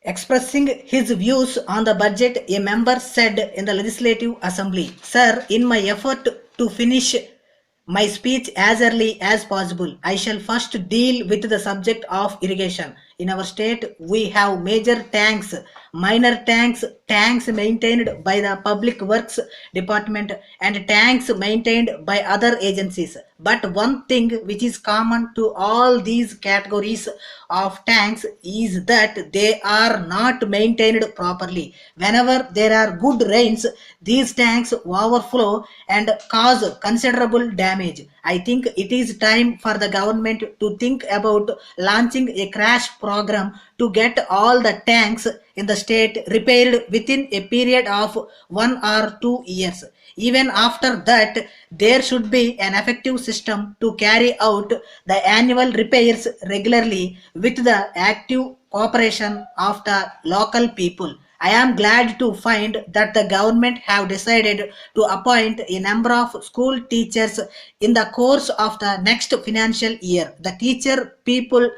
Expressing his views on the budget, a member said in the Legislative Assembly, "Sir, in my effort to finish my speech as early as possible, I shall first deal with the subject of irrigation. In our state, we have major tanks, minor tanks, tanks maintained by the Public Works Department, and tanks maintained by other agencies. But one thing which is common to all these categories of tanks is that they are not maintained properly. Whenever there are good rains, these tanks overflow and cause considerable damage. I think it is time for the government to think about launching a crash program to get all the tanks in the state repaired within a period of 1 or 2 years. Even after that, there should be an effective system to carry out the annual repairs regularly with the active cooperation of the local people. I am glad to find that the government have decided to appoint a number of school teachers in the course of the next financial year. The teacher people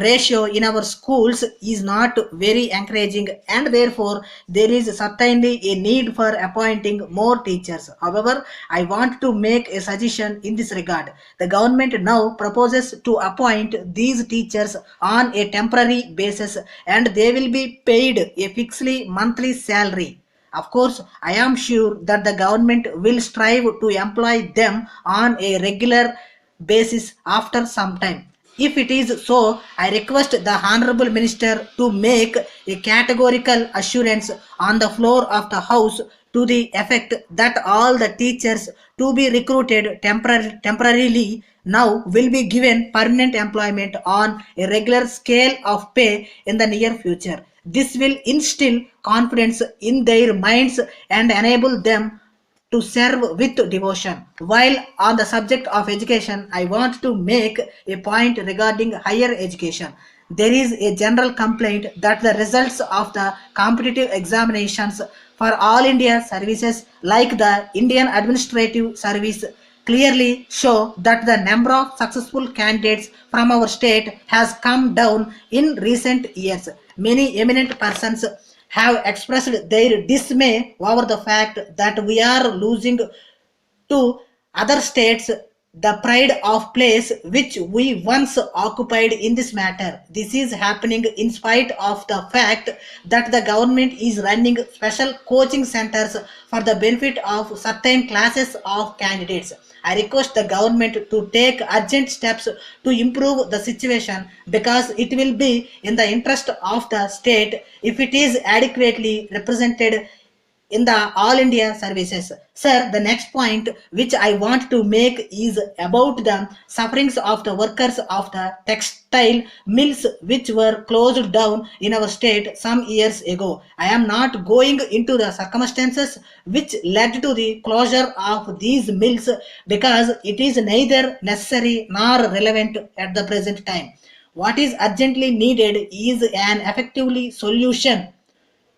ratio in our schools is not very encouraging, and therefore there is certainly a need for appointing more teachers. However, I want to make a suggestion in this regard. The government now proposes to appoint these teachers on a temporary basis, and they will be paid a fixed monthly salary. Of course, I am sure that the government will strive to employ them on a regular basis after some time. If it is so, I request the Honorable Minister to make a categorical assurance on the floor of the House to the effect that all the teachers to be recruited temporarily now will be given permanent employment on a regular scale of pay in the near future. This will instill confidence in their minds and enable them to serve with devotion. While on the subject of education, I want to make a point regarding higher education. There is a general complaint that the results of the competitive examinations for all India services like the Indian Administrative Service clearly show that the number of successful candidates from our state has come down in recent years. Many eminent persons have expressed their dismay over the fact that we are losing to other states the pride of place which we once occupied in this matter. This is happening in spite of the fact that the government is running special coaching centers for the benefit of certain classes of candidates. I request the government to take urgent steps to improve the situation, because it will be in the interest of the state if it is adequately represented in the all India services. Sir, the next point which I want to make is about the sufferings of the workers of the textile mills which were closed down in our state some years ago. I am not going into the circumstances which led to the closure of these mills, because it is neither necessary nor relevant at the present time. What is urgently needed is an effectively solution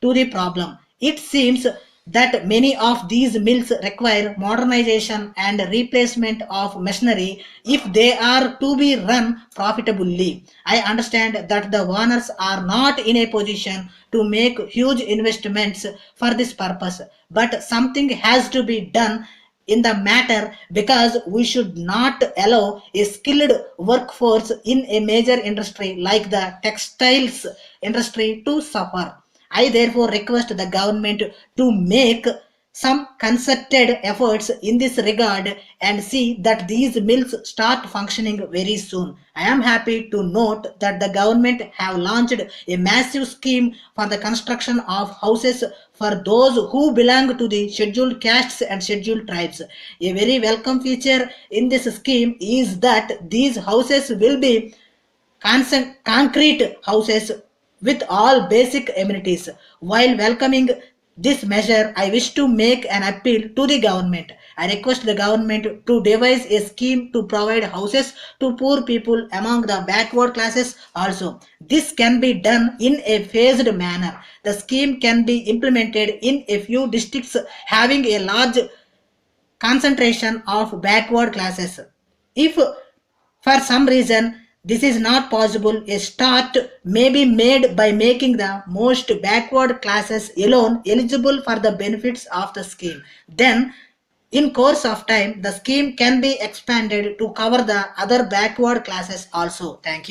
to the problem. It seems that many of these mills require modernization and replacement of machinery if they are to be run profitably. I understand that the owners are not in a position to make huge investments for this purpose, but something has to be done in the matter, because we should not allow a skilled workforce in a major industry like the textiles industry to suffer. I therefore request the government to make some concerted efforts in this regard and see that these mills start functioning very soon. I am happy to note that the government have launched a massive scheme for the construction of houses for those who belong to the scheduled castes and scheduled tribes. A very welcome feature in this scheme is that these houses will be concrete houses with all basic amenities. While welcoming this measure, I wish to make an appeal to the government. I request the government to devise a scheme to provide houses to poor people among the backward classes also. This can be done in a phased manner. The scheme can be implemented in a few districts having a large concentration of backward classes. If for some reason This is not possible. A start may be made by making the most backward classes alone eligible for the benefits of the scheme. Then, in course of time, the scheme can be expanded to cover the other backward classes also. Thank you.